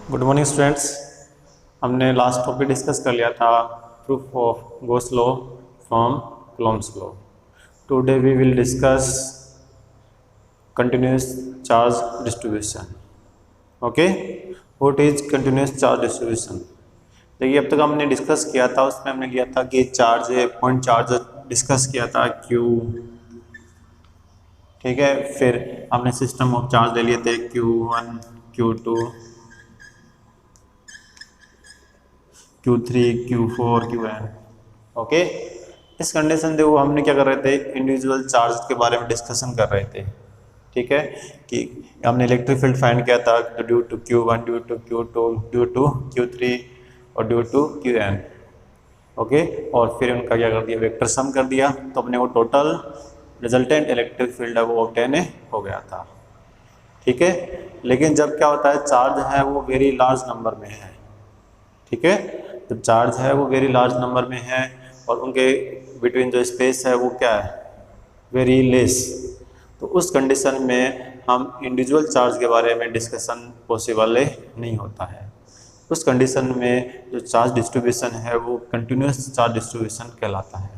Good morning students. हमने last topic discuss कर लिया था proof of Gauss law from Coulomb's law. Today we will discuss continuous charge distribution. Okay, what is continuous charge distribution? देखिए, अब तक हमने discuss किया था, उसमें हमने लिया था कि चार्ज पॉइंट चार्ज डिस्कस किया था क्यू, ठीक है। फिर हमने सिस्टम ऑफ चार्ज ले लिए थे Q1, Q2, Q3, Q4, Qn। Okay, इस कंडीशन से वो हमने क्या कर रहे थे, इंडिविजुअल चार्ज के बारे में डिस्कशन कर रहे थे, ठीक है। कि हमने इलेक्ट्रिक फील्ड फाइंड किया था due to Q1, due to Q2, due to Q3 और ड्यू टू Qn। ओके, और फिर उनका क्या कर दिया, वेक्टर सम कर दिया, तो अपने वो टोटल रिजल्टेंट इलेक्ट्रिक फील्ड है वो ऑब्टेन हो गया था, ठीक है। लेकिन जब क्या होता है, चार्ज है वो वेरी लार्ज नंबर में है, ठीक है। जब चार्ज है वो वेरी लार्ज नंबर में है और उनके बिटवीन जो स्पेस है वो क्या है, वेरी लेस, तो उस कंडीशन में हम इंडिविजुअल चार्ज के बारे में डिस्कशन पॉसिबल नहीं होता है। उस कंडीशन में जो चार्ज डिस्ट्रीब्यूशन है वो कंटिन्यूस चार्ज डिस्ट्रीब्यूशन कहलाता है,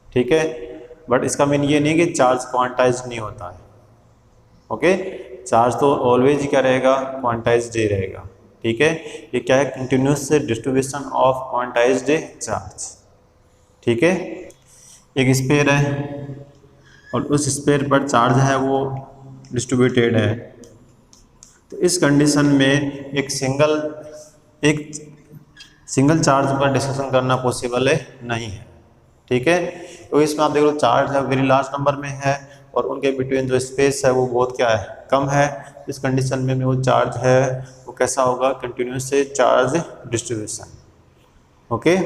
ठीक है। बट इसका मीन ये नहीं कि चार्ज क्वांटाइज नहीं होता है। ओके, चार्ज तो ऑलवेज क्या रहेगा, क्वांटाइज्ड ही रहेगा, ठीक है। ये क्या है, continuous distribution of quantized charge, ठीक है। एक स्फीयर है और उस स्फीयर पर चार्ज है वो डिस्ट्रीब्यूटेड है, तो इस कंडीशन में एक सिंगल चार्ज पर डिस्कशन करना पॉसिबल नहीं है, ठीक है। तो इसमें आप देख लो, चार्ज है वेरी लार्ज नंबर में है और उनके बिटवीन जो स्पेस है वो बहुत क्या है, कम है। इस कंडीशन में वो चार्ज है वो कैसा होगा, कंटिन्यूस चार्ज डिस्ट्रीब्यूशन। ओके,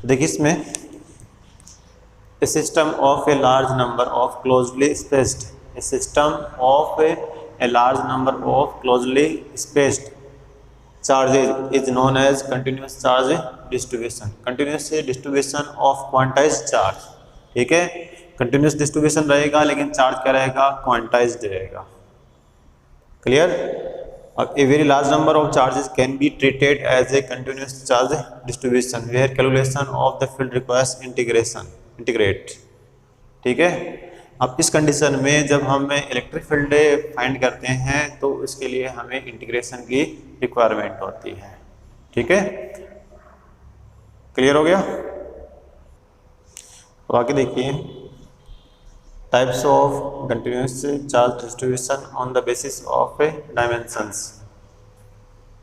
देखिए इसमें a system of a large number of closely spaced, a system of a large number of closely spaced charges is known as continuous charge distribution, continuous distribution of quantized charge, ठीक है। continuous distribution रहेगा लेकिन charge क्या रहेगा, quantized रहेगा, clear. अब a very large number of charges can be treated as a continuous charge distribution where calculation of the field requires integrate, ठीक है। अब इस कंडीशन में जब हम इलेक्ट्रिक फील्ड फाइंड करते हैं तो उसके लिए हमें इंटीग्रेशन की रिक्वायरमेंट होती है, ठीक है। क्लियर हो गया? तो आगे देखिए, types of continuous charge distribution on the basis of dimensions.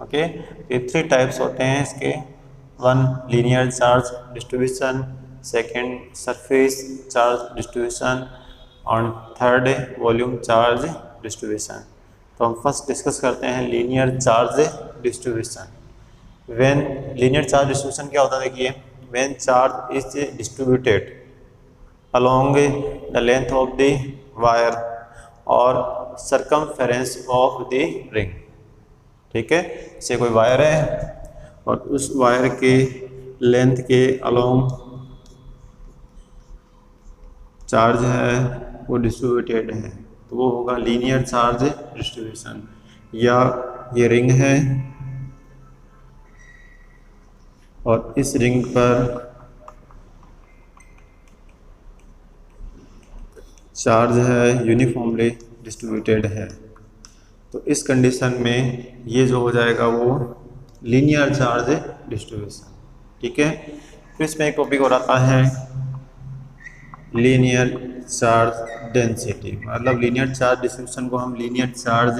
Okay, ये 3 टाइप्स होते हैं इसके। 1 linear charge distribution, second surface charge distribution और थर्ड वॉल्यूम चार्ज डिस्ट्रीब्यूशन। तो हम फर्स्ट डिस्कस करते हैं linear charge distribution. When linear charge distribution क्या होता है, देखिए, when charge is distributed along the length of the wire और सरकमफेरेंस ऑफ द रिंग, ठीक है। जैसे कोई वायर है और उस वायर के लेंथ के अलोंग चार्ज है वो डिस्ट्रीब्यूटेड है, तो वो होगा लीनियर चार्ज डिस्ट्रीब्यूशन। या ये रिंग है और इस रिंग पर चार्ज है यूनिफॉर्मली डिस्ट्रीब्यूटेड है, तो इस कंडीशन में ये जो हो जाएगा वो लीनियर चार्ज डिस्ट्रीब्यूशन, ठीक है। फिर इसमें एक टॉपिक और आता है लीनियर चार्ज डेंसिटी, मतलब लीनियर चार्ज डिस्ट्रीब्यूशन को हम लीनियर चार्ज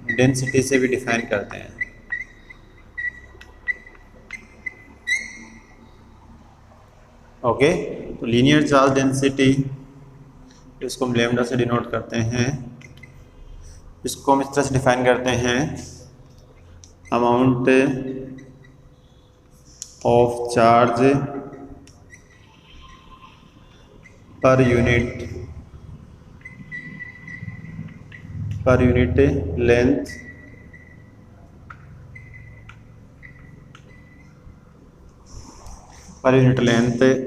डेंसिटी से भी डिफाइन करते हैं। ओके, तो लीनियर चार्ज डेंसिटी, इसको हम लैम्डा से डिनोट करते हैं। इसको हम इस तरह से डिफाइन करते हैं, amount of charge per unit length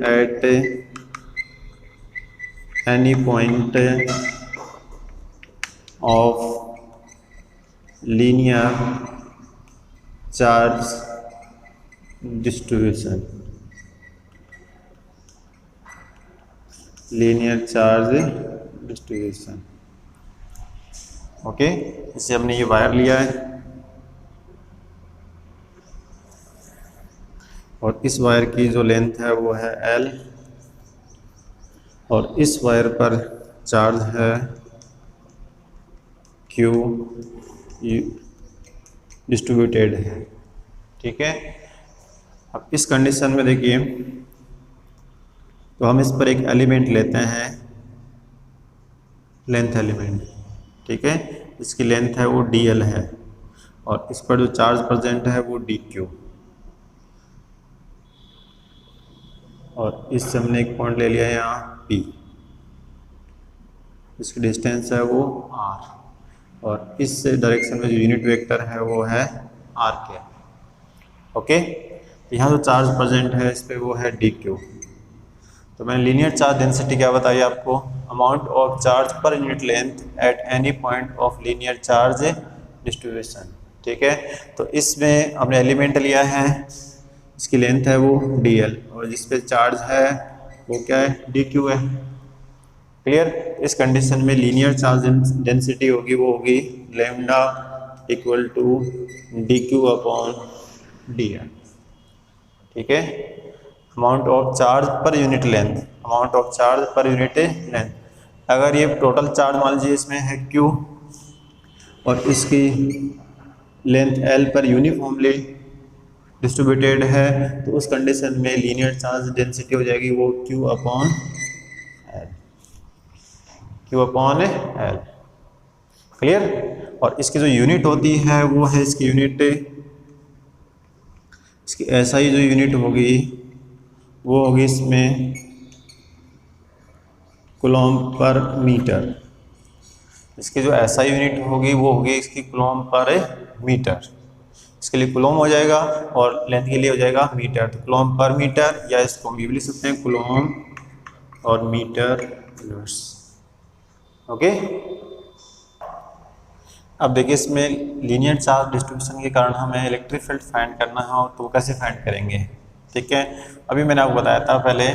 at any point of linear charge distribution, linear charge distribution. Okay, इसे हमने ये वायर लिया है और इस वायर की जो लेंथ है वो है L और इस वायर पर चार्ज है Q डिस्ट्रीब्यूटेड है। ठीक है, अब इस कंडीशन में देखिए, तो हम इस पर एक एलिमेंट लेते हैं, लेंथ एलिमेंट। ठीक है, इसकी लेंथ है वो dl है और इस पर जो चार्ज प्रेजेंट है वो dq, और इससे हमने एक पॉइंट ले लिया है यहाँ P, इसकी डिस्टेंस है वो r और इस डायरेक्शन में जो यूनिट वेक्टर है वो है r के। ओके, यहाँ जो चार्ज प्रेजेंट है इस पे वो है dq। तो मैंने लीनियर चार्ज डेंसिटी क्या बताई आपको, amount of charge per unit length at any point of linear charge distribution. ठीक है, तो इसमें हमने एलिमेंट लिया है, इसकी लेंथ है वो dl और जिस पे चार्ज है वो क्या है, dq है। क्लियर, इस कंडीशन में लीनियर चार्ज डेंसिटी होगी वो होगी lambda equal to dq upon dl। ठीक है, amount of charge per unit length, amount of charge per unit length. अगर ये टोटल चार्ज मान लीजिए इसमें है Q और इसकी लेंथ L पर यूनिफॉर्मली डिस्ट्रीब्यूटेड है, तो उस कंडीशन में लीनियर चार्ज डेंसिटी हो जाएगी वो Q upon L, Q upon L। Clear, और इसकी जो यूनिट होती है वो है, इसकी यूनिट, इसकी SI जो यूनिट होगी वो होगी इसमें कूलॉम पर मीटर। इसकी जो SI यूनिट होगी वो होगी इसकी कूलॉम पर मीटर। इसके लिए कूलॉम हो जाएगा और लेंथ के लिए हो जाएगा मीटर, तो कूलॉम पर मीटर, या इसको हम ये भी लिख सकते हैं कूलॉम और मीटर इनवर्स। ओके, अब देखिए इसमें लीनियर चार्ज डिस्ट्रीब्यूशन के कारण हमें इलेक्ट्रिक फील्ड फाइंड करना हो तो कैसे फाइंड करेंगे। ठीक है, अभी मैंने आपको बताया था पहले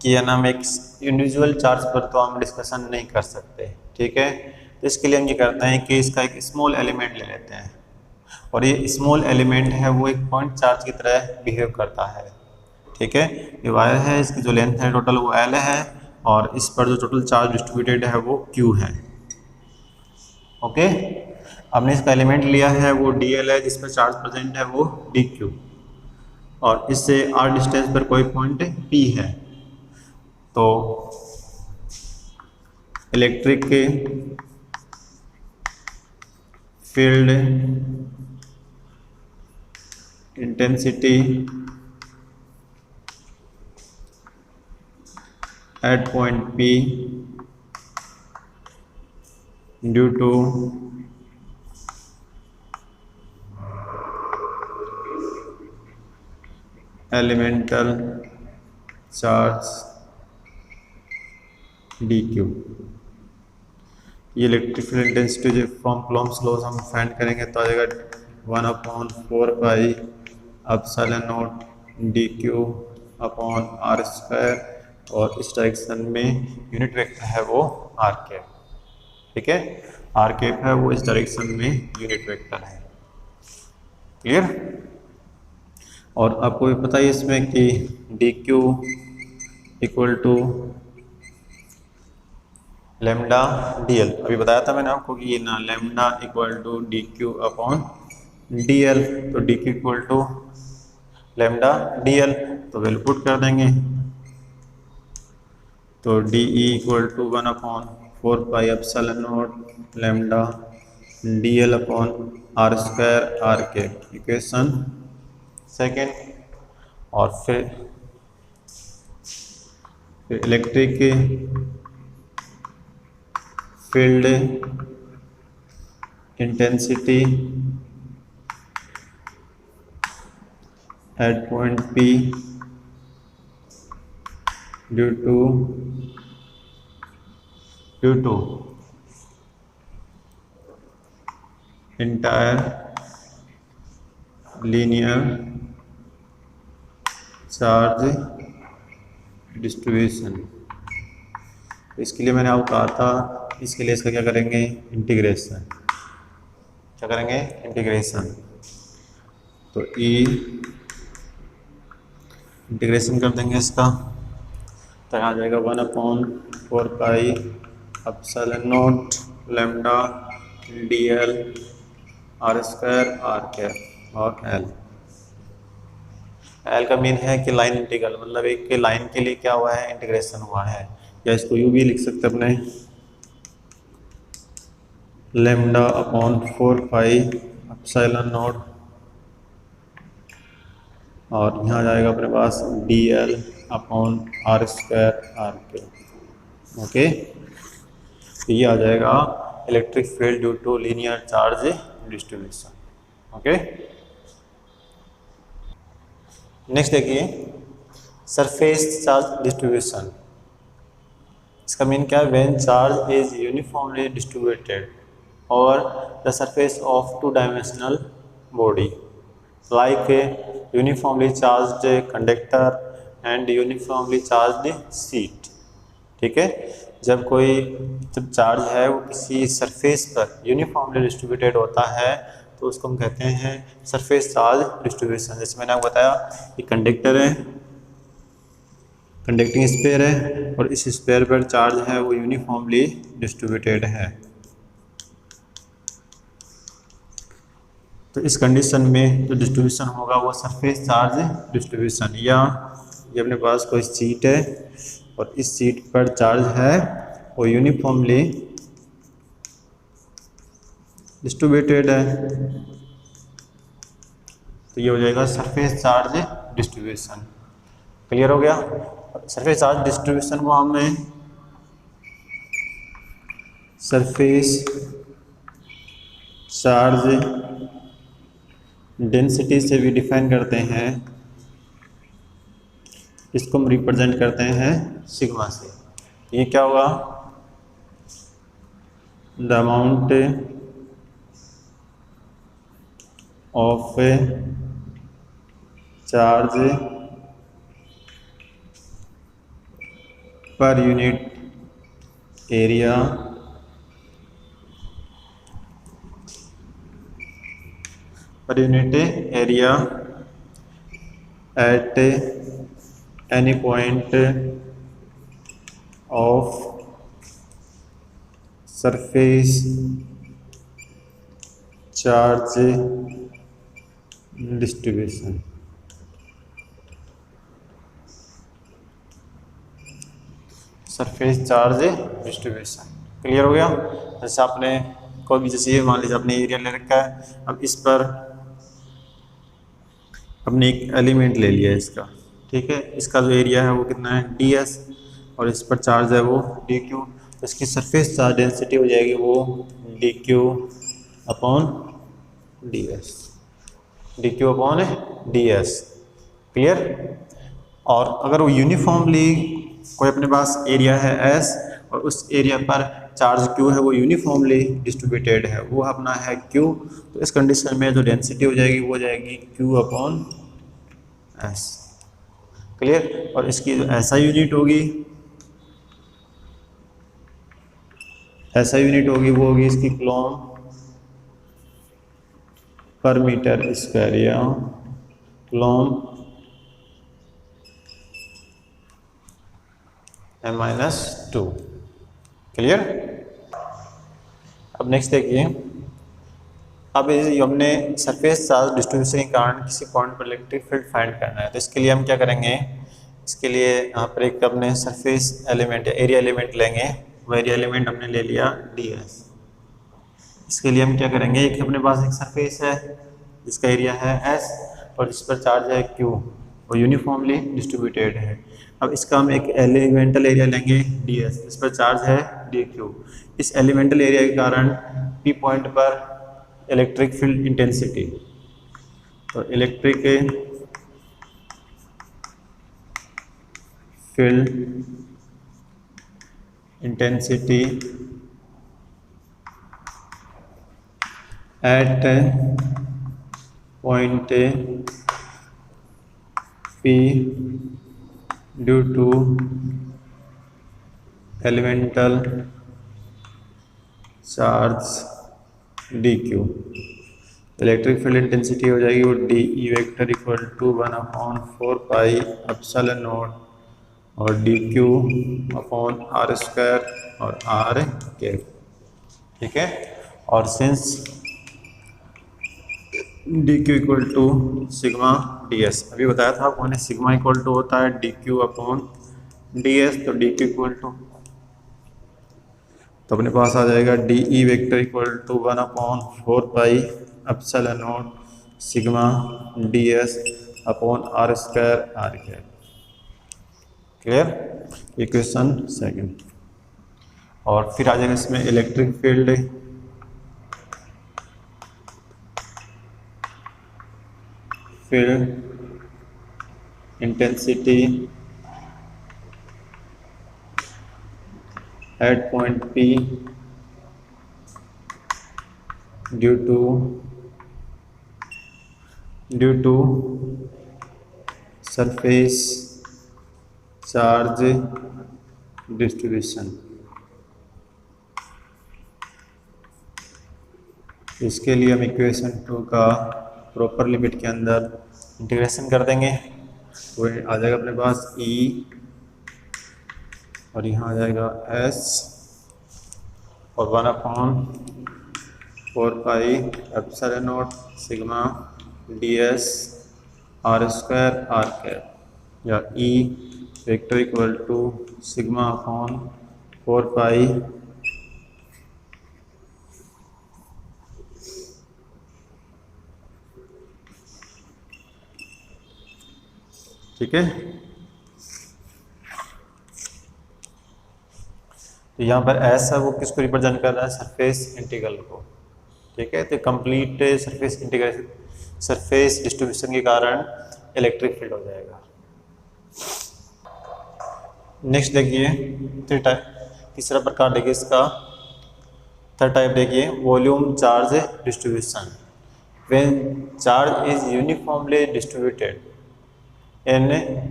कि है ना, हम एक इंडिविजुअल चार्ज पर तो हम डिस्कशन नहीं कर सकते। ठीक है, तो इसके लिए हम ये करते हैं कि इसका एक स्मॉल एलिमेंट ले लेते हैं और ये स्मॉल एलिमेंट है वो एक पॉइंट चार्ज की तरह बिहेव करता है। ठीक है, ये वायर है, इसकी जो लेंथ है टोटल वो L है और इस पर जो टोटल चार्ज डिस्ट्रीब्यूटेड है वो Q है। ओके, हमने इसका एलिमेंट लिया है वो dl है, जिस पर चार्ज प्रेजेंट है वो dq और इससे r डिस्टेंस पर कोई पॉइंट P है। तो electric field intensity at point P due to elemental charge dq। ये इलेक्ट्रिक फील्ड इंटेंसिटी जो फ्रॉम कूलॉम्स लॉ हम फाइंड करेंगे तो आ जाएगा 1/4 pi epsilon nought dq upon r square और इस डायरेक्शन में यूनिट वेक्टर है वो r कैप। ठीक है, r कैप है वो इस डायरेक्शन में यूनिट वेक्टर है। क्लियर, और आपको भी पता है इसमें कि dq equal to lambda dl, अभी बताया था मैंने आपको कि ये ना lambda equal to dq upon dl, तो dq equal to lambda dl, तो वैल्यू पुट कर देंगे, तो de equal to 1/4 pi epsilon nought lambda dl upon r square r के, इक्वेशन सेकेंड। और फिर electric field intensity at point P due to entire linear charge distribution. इसके लिए मैंने आपको कहा था, इसके लिए इसका क्या करेंगे, इंटीग्रेशन। क्या करेंगे, इंटीग्रेशन। तो ई इंटीग्रेशन कर देंगे इसका, तो आ जाएगा 1/4 pi epsilon nought lambda dl r square r cap और एल का मीन है कि लाइन इंटीग्रल, मतलब एक के लाइन के लिए क्या हुआ है, इंटीग्रेशन हुआ है। या इसको यूँ भी लिख सकते अपने, λ/4 पाई एप्सिलॉन नॉट, और यहाँ आ जाएगा अपने पास dl/r square r cap. Okay, तो ये आ जाएगा electric field due to linear charge distribution. Okay, next देखिए सरफेस चार्ज डिस्ट्रीब्यूशन। इसका मीन क्या है, when charge is uniformly distributed और the surface of two dimensional body like uniformly charged conductor and uniformly charged sheet. ठीक है, जब charge है वो किसी सरफेस पर यूनिफॉर्मली डिस्ट्रीब्यूटेड होता है तो उसको हम कहते हैं सरफेस चार्ज डिस्ट्रीब्यूशन। जैसे मैंने आपको बताया कि कंडक्टर है, कंडक्टिंग स्फीयर है, और इस स्फीयर पर चार्ज है वो यूनिफॉर्मली डिस्ट्रीब्यूटेड है। तो इस कंडीशन में जो डिस्ट्रीब्यूशन होगा वो सरफेस चार्ज डिस्ट्रीब्यूशन। या ये अपने पास कोई सीट है और इस सीट पर चार्ज है वो यूनिफॉर्मली डिस्ट्रीब्यूटेड है, तो ये हो जाएगा सरफेस चार्ज डिस्ट्रीब्यूशन। क्लियर हो गया। सरफेस चार्ज डिस्ट्रीब्यूशन को हमें सरफेस चार्ज डेंसिटी से भी डिफाइन करते हैं, इसको हम रिप्रेजेंट करते हैं सिग्मा से। ये क्या होगा, the amount of charge per unit area at any point of surface charge distribution. Surface charge distribution clear हो गया। जैसे आपने कोई भी, जैसे मान लीजिए आपने एरिया ले रखा है, अब इस पर हमने एक एलिमेंट ले लिया है इसका, ठीक है, इसका जो एरिया है वो कितना है ds, और इस पर चार्ज है वो dq, तो इसकी सरफेस चार्ज डेंसिटी हो जाएगी वो dq/ds। क्लियर। और अगर वो यूनिफॉर्मली कोई अपने पास एरिया है S और उस एरिया पर चार्ज Q है वो यूनिफॉर्मली डिस्ट्रीब्यूटेड है, वो अपना है Q, तो इस कंडीशन में जो डेंसिटी हो जाएगी वो हो जाएगी Q/S। क्लियर। और इसकी जो ऐसा यूनिट होगी वो होगी इसकी कूलॉम पर मीटर स्क्वायर, या कूलॉम m-2। क्लियर। अब नेक्स्ट देखिए, अब हमने सरफेस चार्ज डिस्ट्रीब्यूशन के कारण किसी पॉइंट पर इलेक्ट्रिक फील्ड फाइंड करना है, तो इसके लिए हम क्या करेंगे, इसके लिए यहाँ पर एक अपने सरफेस एलिमेंट या एरिया एलिमेंट लेंगे, वो एरिया एलिमेंट हमने ले लिया ds। इसके लिए हम क्या करेंगे, एक अपने पास एक सरफेस है जिसका एरिया है S और इस पर चार्ज है Q और यूनिफॉर्मली डिस्ट्रीब्यूटेड है। अब इसका हम एक एलिमेंटल एरिया लेंगे ds, इस पर चार्ज है dq। इस एलिमेंटल एरिया के कारण P पॉइंट पर इलेक्ट्रिक फील्ड इंटेंसिटी, तो electric field intensity at point P due to elemental charge dq। Electric field intensity हो जाएगी वो d E vector equal to 1/4 pi epsilon naught और d q upon are square और r cap. ठीक है, और since d Q equal to sigma D s, अभी बताया था आपको, सिग्मा इक्वल टू होता है d q upon d S, तो डी क्यू इक्वल टू, तो अपने पास आ जाएगा D E vector equal to 1/4 pi epsilon nought sigma D S upon are square R cap. Clear, equation second. और फिर आ जाएगा इसमें electric field intensity at point P due to surface charge distribution. इसके लिए हम इक्वेशन 2 का proper limit के अंदर इंटीग्रेशन कर देंगे, तो आ जाएगा अपने पास E और यहाँ आ जाएगा S और 1/4 pi epsilon nought sigma D S R square R cap, या E vector equal to sigma upon 4 pi ठीक है। तो यहाँ पर एस है वो किसको रिप्रेजेंट कर रहा है, सरफेस इंटीग्रल को। ठीक है, तो complete surface integration, surface distribution के कारण इलेक्ट्रिक फील्ड हो जाएगा। नेक्स्ट देखिए तीसरा प्रकार देखिए इसका, थर्ड टाइप देखिए volume charge distribution. When charge is uniformly distributed in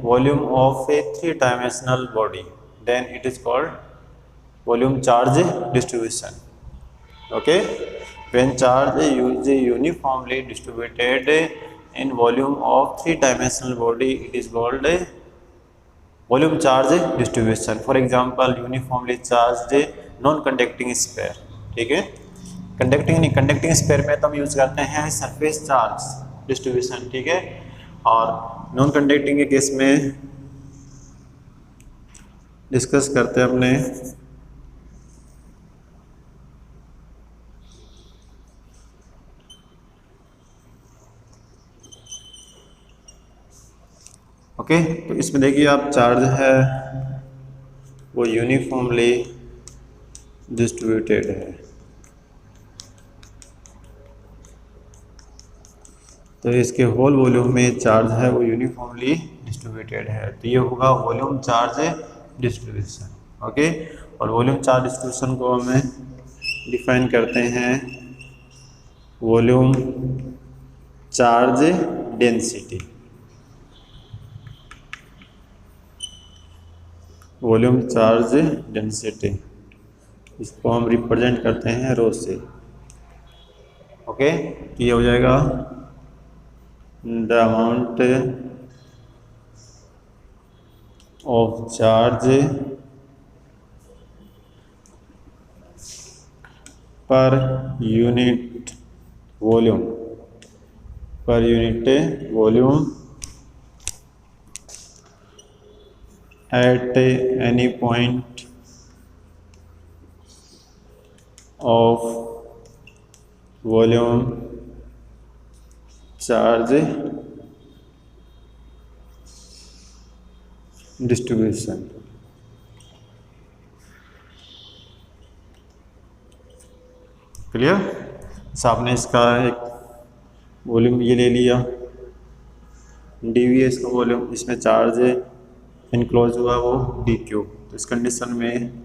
volume of a three-dimensional body, then it is called volume charge distribution. Okay, when charge is uniformly distributed in volume of three-dimensional body, it is called volume charge distribution. For example, uniformly charged non-conducting sphere। ठीक है, conducting नहीं, conducting sphere में तो हम use करते हैं surface charge distribution. ठीक है, और नॉन कंडक्टिंग के केस में डिस्कस करते हैं अपने ओके। तो इसमें देखिए आप चार्ज है वो यूनिफॉर्मली डिस्ट्रीब्यूटेड है, तो इसके होल वॉल्यूम में चार्ज है वो यूनिफॉर्मली डिस्ट्रीब्यूटेड है, तो ये होगा वॉल्यूम चार्ज डिस्ट्रीब्यूशन। ओके, और वॉल्यूम चार्ज डिस्ट्रीब्यूशन को हमें डिफाइन करते हैं volume charge density. Volume charge density इसको हम रिप्रेजेंट करते हैं रो से। ओके, तो ये हो जाएगा the amount of charge per unit volume at any point of volume charge distribution. Clear, आपने इसका एक वॉल्यूम ये ले लिया, डीवीएस का वॉल्यूम, इसमें चार्ज इनक्लोज हुआ वो डी क्यू, तो इस कंडीशन में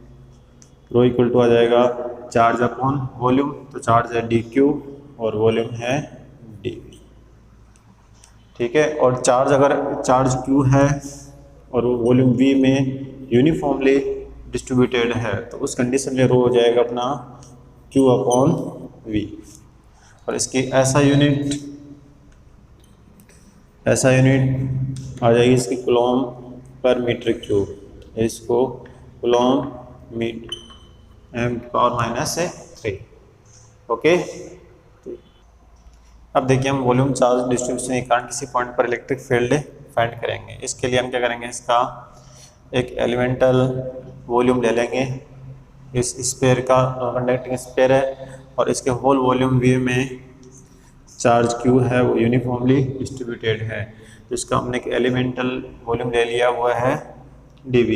रो इक्वल टू आ जाएगा चार्ज अपॉन वॉल्यूम, तो चार्ज है डी क्यू और वॉल्यूम है dv। ठीक है, और चार्ज अगर चार्ज q है और वो वॉल्यूम v में यूनिफॉर्मली डिस्ट्रीब्यूटेड है तो उस कंडीशन में रो हो जाएगा अपना q अपॉन v। और इसकी ऐसा यूनिट आ जाएगी इसकी कूलॉम पर मीटर क्यूब, इसको कूलॉम m पावर -3। ओके, अब देखिए हम वॉल्यूम चार्ज डिस्ट्रीब्यूशन के कारण किसी पॉइंट पर इलेक्ट्रिक फील्ड फाइंड करेंगे। इसके लिए हम क्या करेंगे, इसका एक एलिमेंटल वॉल्यूम ले लेंगे, इस स्फीयर का कंडक्टिंग स्फीयर है और इसके होल वॉल्यूम v में चार्ज q है वो यूनिफॉर्मली डिस्ट्रीब्यूटेड है, तो इसका हमने एक एलिमेंटल वॉल्यूम ले लिया हुआ है dv।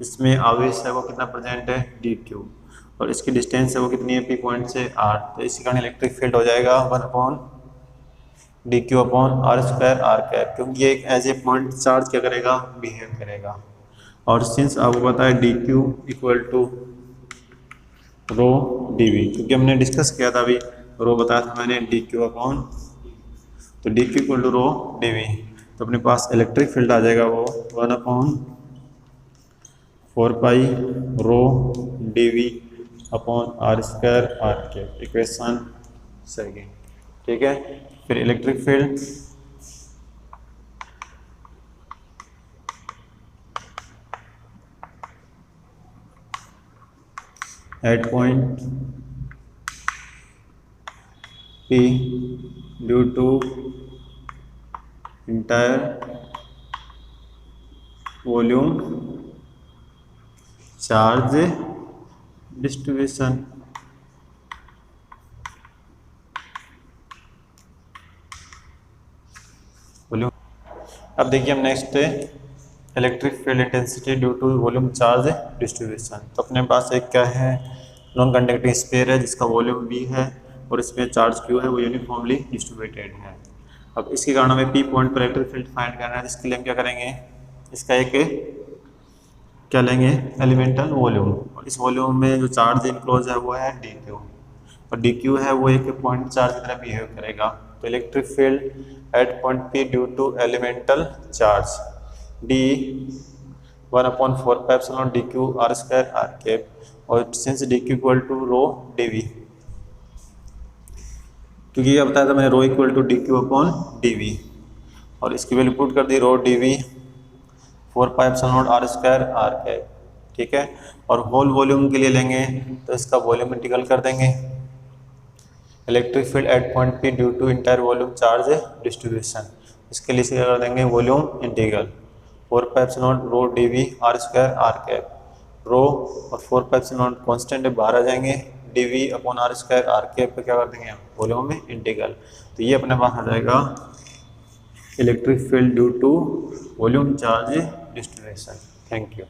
इसमें आवेश है वो कितना प्रेजेंट है dq और इसकी डिस्टेंस है वो कितनी है p पॉइंट से r, तो इसी कारण इलेक्ट्रिक फील्ड हो जाएगा 1/dq upon r² r cap, क्योंकि ये एक एज ए पॉइंट चार्ज क्या करेगा, बिहेव करेगा। और सिंस आपको पता है dq equal to rho dv, क्योंकि हमने डिस्कस किया था अभी, रो बताया था मैंने dq अपॉन, तो dq equal to rho dv, तो अपने पास इलेक्ट्रिक फील्ड आ जाएगा वो 1/4 rho dv upon r² r cap, equation second. ठीक है, फिर electric field at point P due to entire volume charge distribution. Volume, अब देखिए हम next electric field intensity due to volume charge distribution. तो अपने पास एक क्या है, नॉन कंडक्टिंग स्फीयर है जिसका वॉल्यूम v है और इसमें चार्ज q है वो यूनिफॉर्मली डिस्ट्रीब्यूटेड है। अब इसके कारण हमें p पॉइंट पर इलेक्ट्रिक फील्ड फाइंड करना है, जिसके लिए हम क्या करेंगे, इसका एक क्या लेंगे, एलिमेंटल वॉल्यूम, और इस वॉल्यूम में जो चार्ज इनक्लोज है वो है dq और dq है वो एक पॉइंट चार्ज की तरह बिहेव करेगा। तो electric field at point P due to elemental charge d 1/4 dq r² r cap, और since dq equal to rho dv, क्योंकि ये बताया था मैंने rho equal to dq upon dv, और इसकी वैल्यू पुट कर दी rho dv 4πε0 r² r cap. ठीक है, और होल वॉल्यूम के लिए लेंगे तो इसका वॉल्यूम इंटीग्रल कर देंगे, electric field at point P due to entire volume charge distribution. इसके लिए क्या कर देंगे, volume integral 4πε0 rho dv r² r cap, rho और 4πε0 कांस्टेंट बाहर आ जाएंगे, dv upon r² r cap पे क्या कर देंगे वॉल्यूम में इंटीग्रल। तो ये अपने पास आ जाएगा electric field due to volume charge distribution. Thank you.